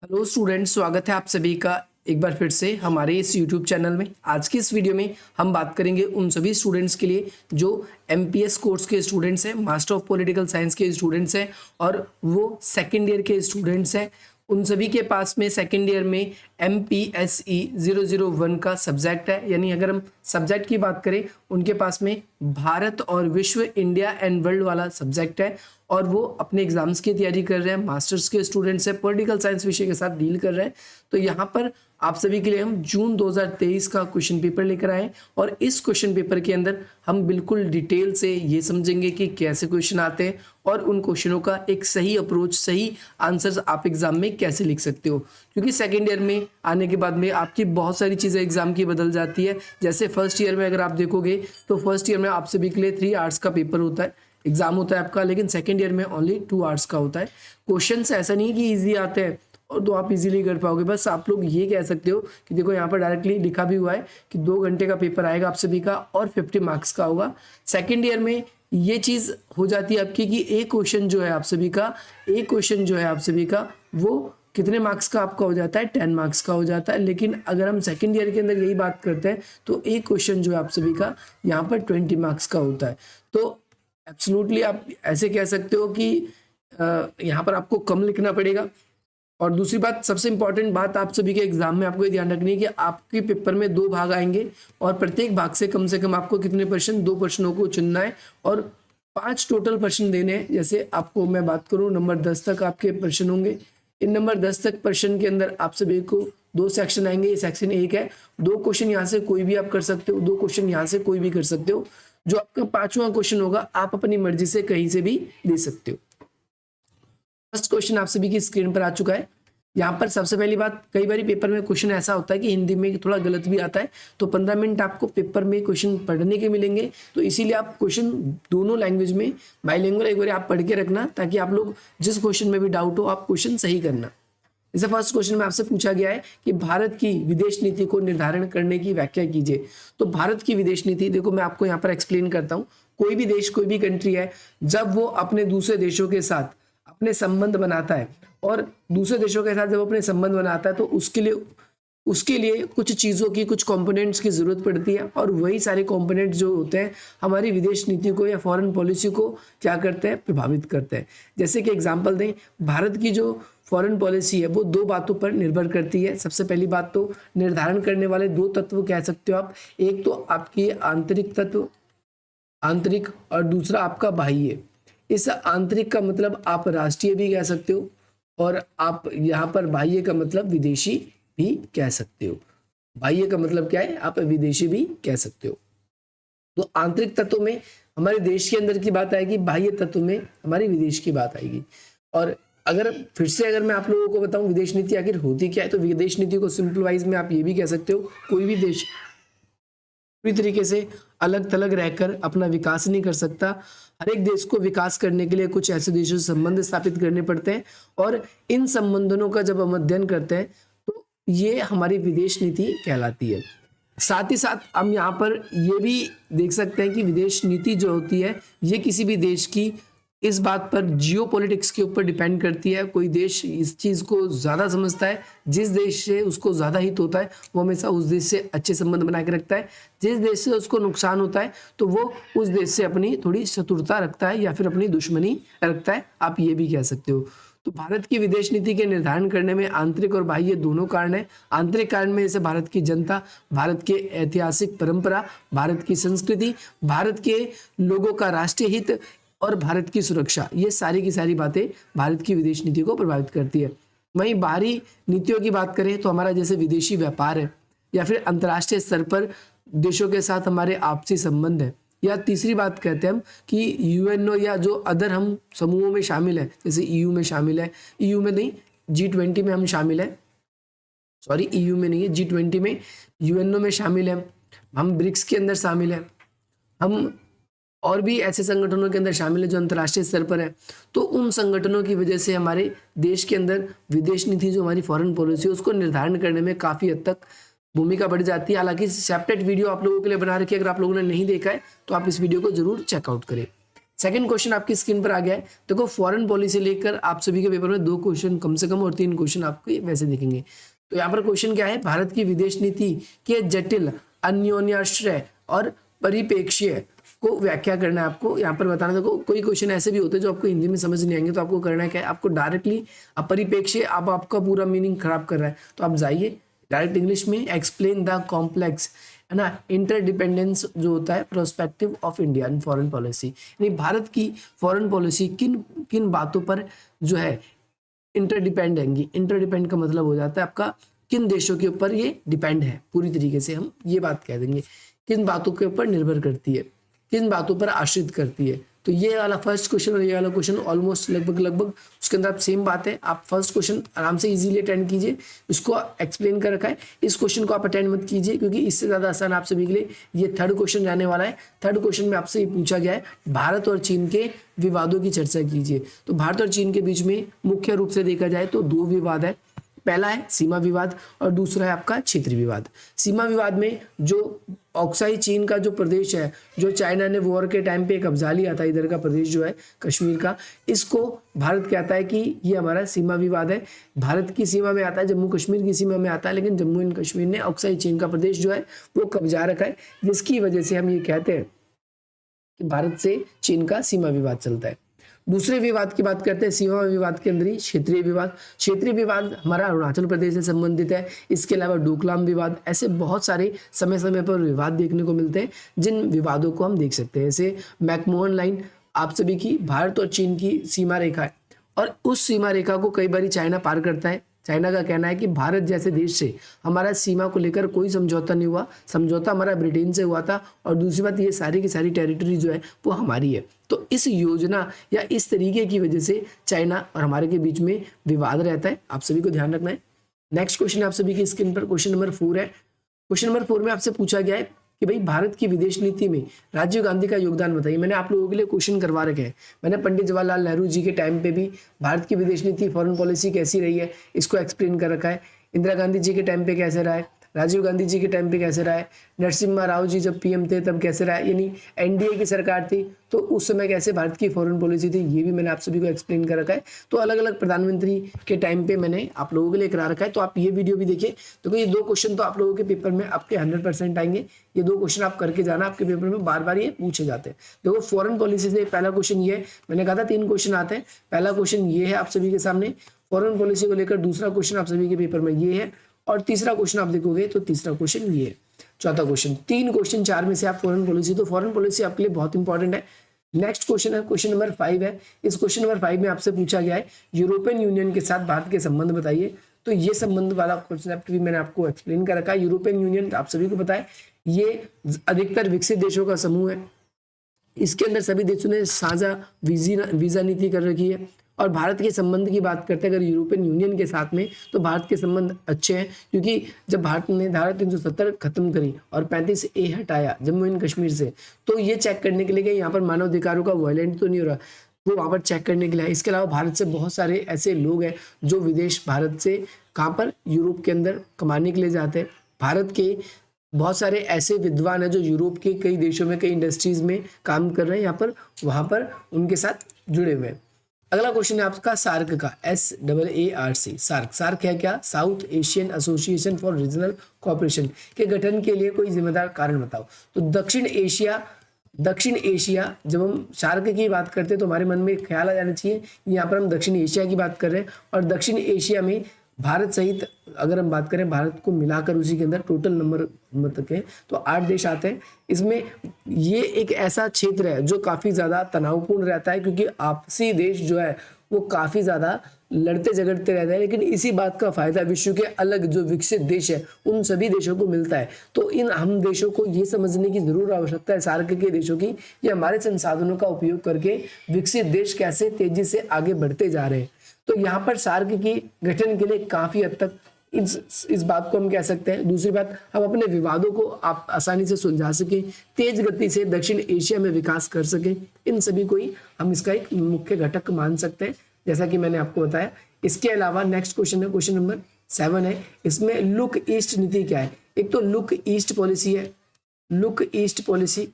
Hello students, स्वागत है आप सभी का एक बार फिर से हमारे इस यूट्यूब चैनल में। आज की इस वीडियो में हम बात करेंगे उन सभी स्टूडेंट्स के लिए जो एमपीएस कोर्स के स्टूडेंट्स हैं, मास्टर ऑफ पॉलिटिकल साइंस के स्टूडेंट्स हैं और वो सेकेंड ईयर के स्टूडेंट्स हैं। उन सभी के पास में सेकेंड ईयर में MPSE 001 का सब्जेक्ट है, यानी अगर हम सब्जेक्ट की बात करें उनके पास में भारत और विश्व, इंडिया एंड वर्ल्ड वाला सब्जेक्ट है और वो अपने एग्जाम्स की तैयारी कर रहे हैं। मास्टर्स के स्टूडेंट्स हैं, पॉलिटिकल साइंस विषय के साथ डील कर रहे हैं। तो यहाँ पर आप सभी के लिए हम जून 2023 का क्वेश्चन पेपर लेकर आए और इस क्वेश्चन पेपर के अंदर हम बिल्कुल डिटेल से ये समझेंगे कि कैसे क्वेश्चन आते हैं और उन क्वेश्चनों का एक सही अप्रोच, सही आंसर्स आप एग्जाम में कैसे लिख सकते हो। क्योंकि सेकेंड ईयर में आने के बाद में आपकी बहुत सारी चीज़ें एग्जाम की बदल जाती है। जैसे फर्स्ट ईयर में अगर आप देखोगे तो फर्स्ट ईयर में आप सभी के लिए 3 आवर्स का पेपर होता है, एग्जाम होता है आपका, लेकिन सेकेंड ईयर में ओनली 2 आवर्स का होता है। क्वेश्चंस ऐसा नहीं है कि इजी आते हैं और तो आप इजीली कर पाओगे। बस आप लोग ये कह सकते हो कि देखो यहाँ पर डायरेक्टली लिखा भी हुआ है कि 2 घंटे का पेपर आएगा आप सभी का और 50 मार्क्स का होगा। सेकेंड ईयर में ये चीज़ हो जाती है आपकी कि एक क्वेश्चन जो है आप सभी का वो कितने मार्क्स का आपका हो जाता है, 10 मार्क्स का हो जाता है। लेकिन अगर हम सेकेंड ईयर के अंदर यही बात करते हैं तो एक क्वेश्चन जो है आप सभी का यहाँ पर 20 मार्क्स का होता है। तो एब्सोल्युटली आप ऐसे कह सकते हो कि यहाँ पर आपको कम लिखना पड़ेगा। और दूसरी बात, सबसे इंपॉर्टेंट बात आप सभी के एग्जाम में आपको ये ध्यान रखनी है कि आपके पेपर में 2 भाग आएंगे और प्रत्येक भाग से कम आपको कितने प्रश्न, 2 प्रश्नों को चुनना है और 5 टोटल प्रश्न देने हैं। जैसे आपको मैं बात करूँ, नंबर 10 तक आपके प्रश्न होंगे। इन नंबर 10 तक प्रश्न के अंदर आप सभी को 2 सेक्शन आएंगे। ये सेक्शन 1 है, 2 क्वेश्चन यहाँ से कोई भी आप कर सकते हो, 2 क्वेश्चन यहाँ से कोई भी कर सकते हो। जो आपका 5वां क्वेश्चन होगा आप अपनी मर्जी से कहीं से भी दे सकते हो। फर्स्ट क्वेश्चन आप सभी की स्क्रीन पर आ चुका है। यहाँ पर सबसे पहली बात, कई बार पेपर में क्वेश्चन ऐसा होता है कि हिंदी में थोड़ा गलत भी आता है, तो 15 मिनट आपको पेपर में क्वेश्चन पढ़ने के मिलेंगे। तो इसीलिए आप क्वेश्चन दोनों लैंग्वेज में बाइलिंगुअल एक बार आप पढ़ के रखना, ताकि आप लोग जिस क्वेश्चन में भी डाउट हो आप क्वेश्चन सही करना। जैसे फर्स्ट क्वेश्चन में आपसे पूछा गया है कि भारत की विदेश नीति को निर्धारण करने की व्याख्या कीजिए। तो भारत की विदेश नीति, देखो मैं आपको यहाँ पर एक्सप्लेन करता हूँ। कोई भी देश, कोई भी कंट्री है, जब वो अपने दूसरे देशों के साथ अपने संबंध बनाता है और दूसरे देशों के साथ जब अपने संबंध बनाता है तो उसके लिए कुछ चीज़ों की, कुछ कंपोनेंट्स की ज़रूरत पड़ती है और वही सारे कंपोनेंट्स जो होते हैं हमारी विदेश नीति को या फॉरेन पॉलिसी को क्या करते हैं, प्रभावित करते हैं। जैसे कि एग्जांपल दें, भारत की जो फॉरेन पॉलिसी है वो 2 बातों पर निर्भर करती है। सबसे पहली बात तो निर्धारण करने वाले 2 तत्व कह सकते हो आप। एक तो आपकी आंतरिक तत्व, आंतरिक, और दूसरा आपका बाह्य। इस आंतरिक का मतलब आप राष्ट्रीय भी कह सकते हो और आप यहाँ पर बाह्य का मतलब विदेशी भी कह सकते हो। बाह्य का मतलब क्या है, आप विदेशी भी कह सकते हो। तो आंतरिक तत्व में हमारे देश के अंदर की बात आएगी, बाह्य तत्व में हमारी विदेश की बात आएगी। और अगर मैं आप लोगों को बताऊं विदेश नीति आखिर होती क्या है, तो विदेश नीति को सिंपलवाइज में आप ये भी कह सकते हो, कोई भी देश पूरी तरीके से अलग थलग रहकर अपना विकास नहीं कर सकता। हर एक देश को विकास करने के लिए कुछ ऐसे देशों से संबंध स्थापित करने पड़ते हैं और इन संबंधों का जब हम अध्ययन करते हैं तो ये हमारी विदेश नीति कहलाती है। साथ ही साथ हम यहाँ पर ये भी देख सकते हैं कि विदेश नीति जो होती है ये किसी भी देश की इस बात पर जियोपॉलिटिक्स के ऊपर डिपेंड करती है। कोई देश इस चीज़ को ज़्यादा समझता है, जिस देश से उसको ज़्यादा हित होता है वो हमेशा उस देश से अच्छे संबंध बना के रखता है। जिस देश से उसको नुकसान होता है तो वो उस देश से अपनी थोड़ी शत्रुता रखता है या फिर अपनी दुश्मनी रखता है, आप ये भी कह सकते हो। तो भारत की विदेश नीति के निर्धारण करने में आंतरिक और बाह्य दोनों कारण है। आंतरिक कारण में जैसे भारत की जनता, भारत के ऐतिहासिक परंपरा, भारत की संस्कृति, भारत के लोगों का राष्ट्रीय हित और भारत की सुरक्षा, ये सारी की सारी बातें भारत की विदेश नीति को प्रभावित करती है। वहीं बाहरी नीतियों की बात करें तो हमारा जैसे विदेशी व्यापार है या फिर अंतर्राष्ट्रीय स्तर पर देशों के साथ हमारे आपसी संबंध है, या तीसरी बात कहते हैं हम कि यूएनओ या जो अदर हम समूहों में शामिल है, जैसे ईयू में शामिल है, ईयू में नहीं G20 में हम शामिल है, सॉरी ईयू में नहीं है, G20 में, यूएनओ में शामिल है, हम ब्रिक्स के अंदर शामिल है, हम और भी ऐसे संगठनों के अंदर शामिल है जो अंतर्राष्ट्रीय स्तर पर है। तो उन संगठनों की वजह से हमारे देश के अंदर विदेश नीति जो हमारी फॉरेन पॉलिसी है उसको निर्धारण करने में काफ़ी हद तक भूमिका बढ़ जाती है। हालांकि सेपरेट वीडियो आप लोगों के लिए बना रखी है, अगर आप लोगों ने नहीं देखा है तो आप इस वीडियो को जरूर चेकआउट करें। सेकंड क्वेश्चन आपकी स्क्रीन पर आ गया है। देखो फॉरेन पॉलिसी लेकर आप सभी के पेपर में 2 क्वेश्चन कम से कम और 3 क्वेश्चन आपको वैसे दिखेंगे। तो यहाँ पर क्वेश्चन क्या है, भारत की विदेश नीति के जटिल अन्योन्याश्रय और परिप्रेक्ष्य को व्याख्या करना है आपको। यहाँ पर बताना, देखो कोई क्वेश्चन ऐसे भी होते हैं जो आपको हिंदी में समझ नहीं आएंगे, तो आपको करना क्या है, आपको डायरेक्टली परिप्रेक्ष्य आपका पूरा मीनिंग खराब कर रहा है तो आप जाइए डायरेक्ट इंग्लिश में एक्सप्लेन द कॉम्प्लेक्स, है ना, इंटरडिपेंडेंस जो होता है prospective of India in foreign policy, यानी भारत की फॉरेन पॉलिसी किन किन बातों पर जो है इंटरडिपेंड है। इंटरडिपेंड का मतलब हो जाता है आपका किन देशों के ऊपर ये डिपेंड है, पूरी तरीके से हम ये बात कह देंगे, किन बातों के ऊपर निर्भर करती है, किन बातों पर आश्रित करती है। तो ये वाला फर्स्ट क्वेश्चन और ये वाला क्वेश्चन ऑलमोस्ट लगभग उसके अंदर आप सेम बात है। आप फर्स्ट क्वेश्चन आराम से इजीली अटेंड कीजिए, इसको एक्सप्लेन कर रखा है। इस क्वेश्चन को आप अटेंड मत कीजिए क्योंकि इससे ज़्यादा आसान आप सभी के लिए ये थर्ड क्वेश्चन जाने वाला है। थर्ड क्वेश्चन में आपसे ये पूछा गया है भारत और चीन के विवादों की चर्चा कीजिए। तो भारत और चीन के बीच में मुख्य रूप से देखा जाए तो 2 विवाद है। पहला है सीमा विवाद और दूसरा है आपका क्षेत्रीय विवाद। सीमा विवाद में जो ऑक्साई चीन का जो प्रदेश है, जो चाइना ने वॉर के टाइम पे कब्जा लिया था, इधर का प्रदेश जो है कश्मीर का, इसको भारत कहता है कि ये हमारा सीमा विवाद है। भारत की सीमा में आता है, जम्मू कश्मीर की सीमा में आता है, लेकिन जम्मू एंड कश्मीर ने ऑक्साई चीन का प्रदेश जो है वो कब्जा रखा है, जिसकी वजह से हम ये कहते हैं कि भारत से चीन का सीमा विवाद चलता है। दूसरे विवाद की बात करते हैं, सीमा विवाद के अंदर ही क्षेत्रीय विवाद। क्षेत्रीय विवाद हमारा अरुणाचल प्रदेश से संबंधित है। इसके अलावा डोकलाम विवाद, ऐसे बहुत सारे समय समय पर विवाद देखने को मिलते हैं जिन विवादों को हम देख सकते हैं। जैसे मैकमोहन लाइन आप सभी की भारत और चीन की सीमा रेखा है और उस सीमा रेखा को कई बार चाइना पार करता है। चाइना का कहना है कि भारत जैसे देश से हमारा सीमा को लेकर कोई समझौता नहीं हुआ, समझौता हमारा ब्रिटेन से हुआ था और दूसरी बात ये सारी की सारी टेरिटरी जो है वो हमारी है। तो इस योजना या इस तरीके की वजह से चाइना और हमारे के बीच में विवाद रहता है, आप सभी को ध्यान रखना है। नेक्स्ट क्वेश्चन आप सभी की स्क्रीन पर क्वेश्चन नंबर 4 है। क्वेश्चन नंबर 4 में आपसे पूछा गया है कि भाई भारत की विदेश नीति में राजीव गांधी का योगदान बताइए। मैंने आप लोगों के लिए क्वेश्चन करवा रखे हैं। मैंने पंडित जवाहरलाल नेहरू जी के टाइम पे भी भारत की विदेश नीति फॉरेन पॉलिसी कैसी रही है इसको एक्सप्लेन कर रखा है। इंदिरा गांधी जी के टाइम पे कैसे रहा है, राजीव गांधी जी के टाइम पे कैसे रहा है, नरसिम्हा राव जी जब पीएम थे तब कैसे रहा है, यानी एनडीए की सरकार थी तो उस समय कैसे भारत की फॉरेन पॉलिसी थी, ये भी मैंने आप सभी को एक्सप्लेन कर रखा है। तो अलग अलग प्रधानमंत्री के टाइम पे मैंने आप लोगों के लिए करा रखा है, तो आप ये वीडियो भी देखिए। तो ये 2 क्वेश्चन तो आप लोगों के पेपर में आपके 100% आएंगे। ये 2 क्वेश्चन आप करके जाना, आपके पेपर में बार बार ये पूछे जाते हैं। देखो फॉरेन पॉलिसी से पहला क्वेश्चन ये है, मैंने कहा था 3 क्वेश्चन आते हैं। पहला क्वेश्चन ये है आप सभी के सामने फॉरेन पॉलिसी को लेकर, दूसरा क्वेश्चन आप सभी के पेपर में ये है और तीसरा क्वेश्चन आप देखोगे तो तीसरा क्वेश्चन ये है। चौथा क्वेश्चन, 3 क्वेश्चन 4 में से आप फॉरेन पॉलिसी, तो फॉरेन पॉलिसी आपके लिए बहुत इंपॉर्टेंट है। नेक्स्ट क्वेश्चन है क्वेश्चन नंबर 5 है। इस क्वेश्चन नंबर 5 में आपसे पूछा गया है यूरोपियन यूनियन के साथ भारत के संबंध बताइए। तो ये संबंध वाला कॉन्सेप्ट भी मैंने आपको एक्सप्लेन कर रखा है। यूरोपियन यूनियन आप सभी को पता है ये अधिकतर विकसित देशों का समूह है। इसके अंदर सभी देशों ने साझा वीजा नीति कर रखी है। और भारत के संबंध की बात करते हैं अगर यूरोपियन यूनियन के साथ में, तो भारत के संबंध अच्छे हैं क्योंकि जब भारत ने धारा 370 खत्म करी और 35A हटाया जम्मू एंड कश्मीर से, तो ये चेक करने के लिए कि यहाँ पर मानव अधिकारों का वायलेंट तो नहीं हो रहा, वो वहाँ पर चेक करने के लिए। इसके अलावा भारत से बहुत सारे ऐसे लोग हैं जो विदेश भारत से कहाँ पर यूरोप के अंदर कमाने के लिए जाते हैं। भारत के बहुत सारे ऐसे विद्वान हैं जो यूरोप के कई देशों में कई इंडस्ट्रीज में काम कर रहे हैं, यहाँ पर वहाँ पर उनके साथ जुड़े हुए हैं। अगला क्वेश्चन है आपका सार्क का, SAARC। सार्क है क्या, south Asian association for regional cooperation के गठन के लिए कोई जिम्मेदार कारण बताओ। तो दक्षिण एशिया जब हम सार्क की बात करते हैं तो हमारे मन में एक ख्याल आ जाना चाहिए, यहाँ पर हम दक्षिण एशिया की बात कर रहे हैं और दक्षिण एशिया में भारत सहित अगर हम बात करें भारत को मिलाकर उसी के अंदर टोटल नंबर तक है तो 8 देश आते हैं। इसमें ये एक ऐसा क्षेत्र है जो काफ़ी ज़्यादा तनावपूर्ण रहता है क्योंकि आपसी देश जो है वो काफ़ी ज़्यादा लड़ते झगड़ते रहते हैं, लेकिन इसी बात का फायदा विश्व के अलग जो विकसित देश है उन सभी देशों को मिलता है। तो इन हम देशों को ये समझने की जरूर आवश्यकता है सार्क के देशों की, ये हमारे संसाधनों का उपयोग करके विकसित देश कैसे तेजी से आगे बढ़ते जा रहे हैं। तो यहाँ पर सार्क की गठन के लिए काफी हद तक इस बात को हम कह सकते हैं। दूसरी बात, हम अपने विवादों को आप आसानी से सुलझा सकें, तेज गति से दक्षिण एशिया में विकास कर सकें, इन सभी को ही हम इसका एक मुख्य घटक मान सकते हैं, जैसा कि मैंने आपको बताया। इसके अलावा नेक्स्ट क्वेश्चन है क्वेश्चन नंबर 7 है। इसमें लुक ईस्ट नीति क्या है। एक तो लुक ईस्ट पॉलिसी है, लुक ईस्ट पॉलिसी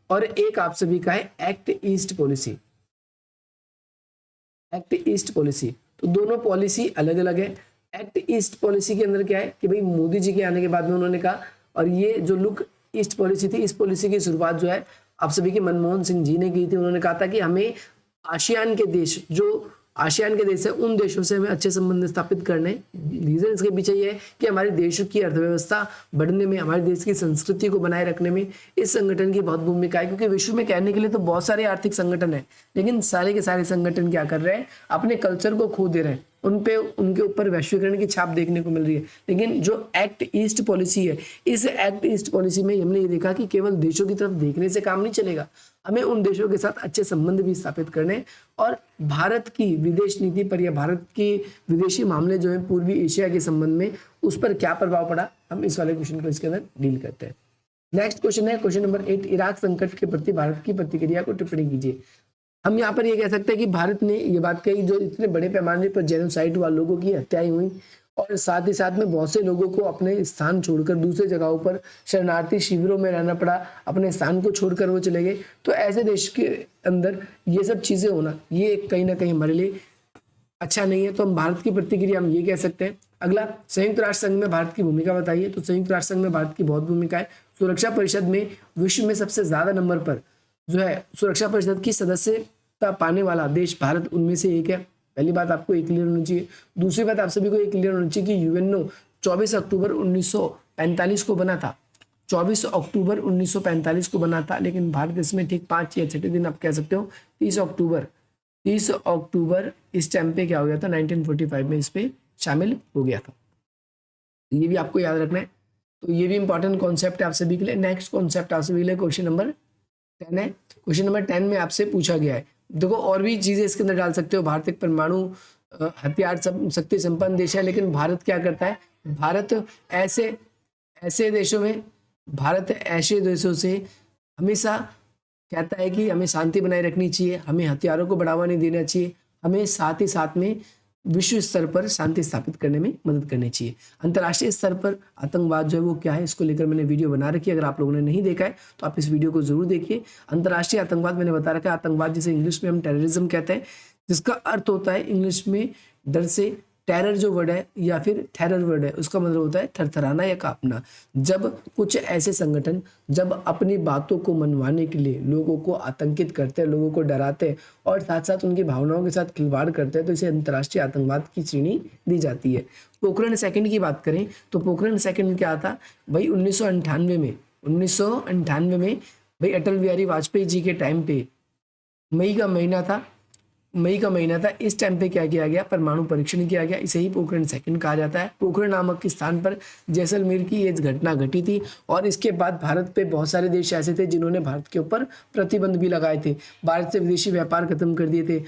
और एक आप सभी का है act east policy. Act east policy, तो दोनों पॉलिसी अलग अलग है। एक्ट ईस्ट पॉलिसी के अंदर क्या है कि भाई मोदी जी के आने के बाद में उन्होंने कहा, और ये जो लुक ईस्ट पॉलिसी थी, इस पॉलिसी की शुरुआत जो है आप सभी के मनमोहन सिंह जी ने की थी। उन्होंने कहा था कि हमें आसियान के देश, जो आसियान के देश है, उन देशों से हमें अच्छे संबंध स्थापित करने। रीजन इसके पीछे ये है कि हमारे देश की अर्थव्यवस्था बढ़ने में, हमारे देश की संस्कृति को बनाए रखने में इस संगठन की बहुत भूमिका है। क्योंकि विश्व में कहने के लिए तो बहुत सारे आर्थिक संगठन है, लेकिन सारे के सारे संगठन क्या कर रहे हैं, अपने कल्चर को खो दे रहे हैं। उनके ऊपर वैश्वीकरण की छाप देखने को मिल रही है। लेकिन जो एक्ट ईस्ट पॉलिसी है, इस एक्ट ईस्ट पॉलिसी में हमने ये देखा कि केवल देशों की तरफ देखने से काम नहीं चलेगा, हमें उन देशों के साथ अच्छे संबंध भी स्थापित करने, और भारत की विदेश नीति पर या भारत की विदेशी मामले जो है पूर्वी एशिया के संबंध में, उस पर क्या प्रभाव पड़ा, हम इस वाले क्वेश्चन को इसके अंदर डील करते हैं। नेक्स्ट क्वेश्चन है क्वेश्चन नंबर 8, इराक संकट के प्रति भारत की प्रतिक्रिया को टिप्पणी कीजिए। हम यहाँ पर ये कह सकते हैं कि भारत ने ये बात कही, जो इतने बड़े पैमाने पर जेनोसाइड हुआ, लोगों की हत्याएं हुई, और साथ ही साथ में बहुत से लोगों को अपने स्थान छोड़कर दूसरे जगहों पर शरणार्थी शिविरों में रहना पड़ा, अपने स्थान को छोड़कर वो चले गए। तो ऐसे देश के अंदर ये सब चीजें होना, ये कहीं ना कहीं हमारे लिए अच्छा नहीं है। तो हम भारत की प्रतिक्रिया हम ये कह सकते हैं। अगला, संयुक्त राष्ट्र संघ में भारत की भूमिका बताइए। तो संयुक्त राष्ट्र संघ में भारत की बहुत भूमिका है। सुरक्षा परिषद में विश्व में सबसे ज्यादा नंबर पर जो है सुरक्षा परिषद की सदस्यता पाने वाला देश भारत उनमें से एक है। पहली बात आपको एक क्लियर होनी चाहिए। दूसरी बात आप सभी को एक क्लियर होनी चाहिए कि यूएनओ 24 अक्टूबर 1945 को बना था। 24 अक्टूबर 1945 को बना था, लेकिन भारत इसमें ठीक 5 या 6 दिन आप कह सकते हो 30 अक्टूबर इस टाइम पे क्या हो गया था, 1945 में इस पे शामिल हो गया था। ये भी आपको याद रखना है। तो ये भी इंपॉर्टेंट कॉन्सेप्ट है आप सभी के लिए। नेक्स्ट कॉन्सेप्ट आप सभी के लिए क्वेश्चन नंबर 10 है। क्वेश्चन नंबर 10 में आपसे पूछा गया है, देखो और भी चीजें इसके अंदर डाल सकते हो। भारत एक परमाणु हथियार शक्ति संपन्न देश है, लेकिन भारत क्या करता है, भारत ऐसे देशों से हमेशा कहता है कि हमें शांति बनाए रखनी चाहिए, हमें हथियारों को बढ़ावा नहीं देना चाहिए, हमें साथ ही साथ में विश्व स्तर पर शांति स्थापित करने में मदद करनी चाहिए। अंतर्राष्ट्रीय स्तर पर आतंकवाद जो है वो क्या है, इसको लेकर मैंने वीडियो बना रखी है। अगर आप लोगों ने नहीं देखा है तो आप इस वीडियो को जरूर देखिए। अंतर्राष्ट्रीय आतंकवाद मैंने बता रखा है। आतंकवाद जिसे इंग्लिश में हम टेररिज्म कहते हैं, जिसका अर्थ होता है इंग्लिश में डर से, टेरर जो वर्ड है या फिर टेरर वर्ड है, उसका मतलब होता है थरथराना या कांपना। जब कुछ ऐसे संगठन जब अपनी बातों को मनवाने के लिए लोगों को आतंकित करते हैं, लोगों को डराते हैं और साथ साथ उनकी भावनाओं के साथ खिलवाड़ करते हैं, तो इसे अंतर्राष्ट्रीय आतंकवाद की श्रेणी दी जाती है। पोखरण सेकंड की बात करें तो पोखरण सेकंड क्या था भाई, 1998 में भाई अटल बिहारी वाजपेयी जी के टाइम पे मई का महीना था। इस टाइम पे क्या किया गया, परमाणु परीक्षण किया गया। इसे ही पोखरण सेकंड कहा जाता है। पोखरण नामक स्थान पर जैसलमेर की ये घटना घटी थी, और इसके बाद भारत पे बहुत सारे देश ऐसे थे जिन्होंने भारत के ऊपर प्रतिबंध भी लगाए थे। भारत से विदेशी व्यापार खत्म कर दिए थे,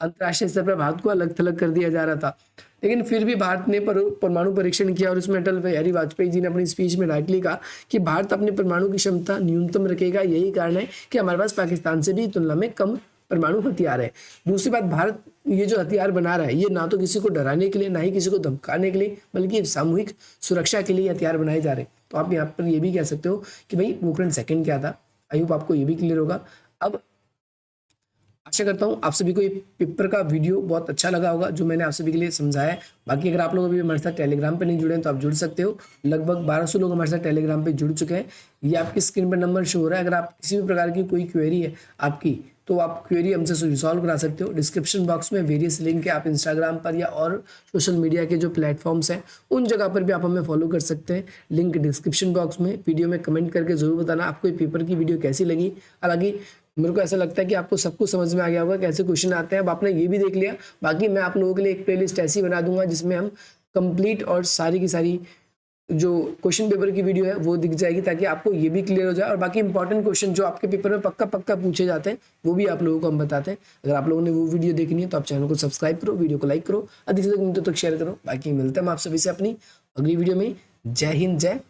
अंतर्राष्ट्रीय स्तर पर भारत को अलग थलग कर दिया जा रहा था। लेकिन फिर भी भारत ने परमाणु परीक्षण किया, और उसमें अटल बिहारी वाजपेयी जी ने अपनी स्पीच में डायरेक्टली कहा कि भारत अपनी परमाणु की क्षमता न्यूनतम रखेगा। यही कारण है कि हमारे पास पाकिस्तान से भी तुलना में कम परमाणु हथियार है। दूसरी बात, भारत ये जो हथियार बना रहा है, ये ना तो किसी को डराने के लिए, ना ही किसी को धमकाने के लिए, बल्कि सामूहिक सुरक्षा के लिए हथियार बनाए जा रहे हैं। तो आप यहाँ पर ये भी कह सकते हो कि भाई पोखरण सेकंड क्या था। आई होप आपको ये भी क्लियर होगा। अब आशा करता हूँ आप सभी को ये पेपर का वीडियो बहुत अच्छा लगा होगा, जो मैंने आप सभी के लिए समझाया है। बाकी अगर आप लोग अभी हमारे साथ टेलीग्राम पे नहीं जुड़े हैं तो आप जुड़ सकते हो। लगभग 1200 लोग हमारे साथ टेलीग्राम पे जुड़ चुके हैं। ये आपकी स्क्रीन पर नंबर शो हो रहा है। अगर आप किसी भी प्रकार की कोई क्वेरी है आपकी, तो आप क्वेरी हमसे रिजॉल्व करा सकते हो। डिस्क्रिप्शन बॉक्स में वेरियस लिंक है, आप इंस्टाग्राम पर या और सोशल मीडिया के जो प्लेटफॉर्म्स हैं उन जगह पर भी आप हमें फॉलो कर सकते हैं। लिंक डिस्क्रिप्शन बॉक्स में। वीडियो में कमेंट करके जरूर बताना आपको ये पेपर की वीडियो कैसी लगी। हालांकि मेरे को ऐसा लगता है कि आपको सब कुछ समझ में आ गया होगा कैसे क्वेश्चन आते हैं। अब आपने ये भी देख लिया। बाकी मैं आप लोगों के लिए एक प्लेलिस्ट ऐसी बना दूंगा जिसमें हम कंप्लीट और सारी की सारी जो क्वेश्चन पेपर की वीडियो है वो दिख जाएगी, ताकि आपको ये भी क्लियर हो जाए। और बाकी इंपॉर्टेंट क्वेश्चन जो आपके पेपर में पक्का पूछे जाते हैं वो भी आप लोगों को हम बताते हैं। अगर आप लोगों ने वो वीडियो देखनी है तो आप चैनल को सब्सक्राइब करो, वीडियो को लाइक करो, अधिक से अधिक मिनटों तक शेयर करो। बाकी मिलते हैं हम आप सभी से अपनी अगली वीडियो में। जय हिंद, जय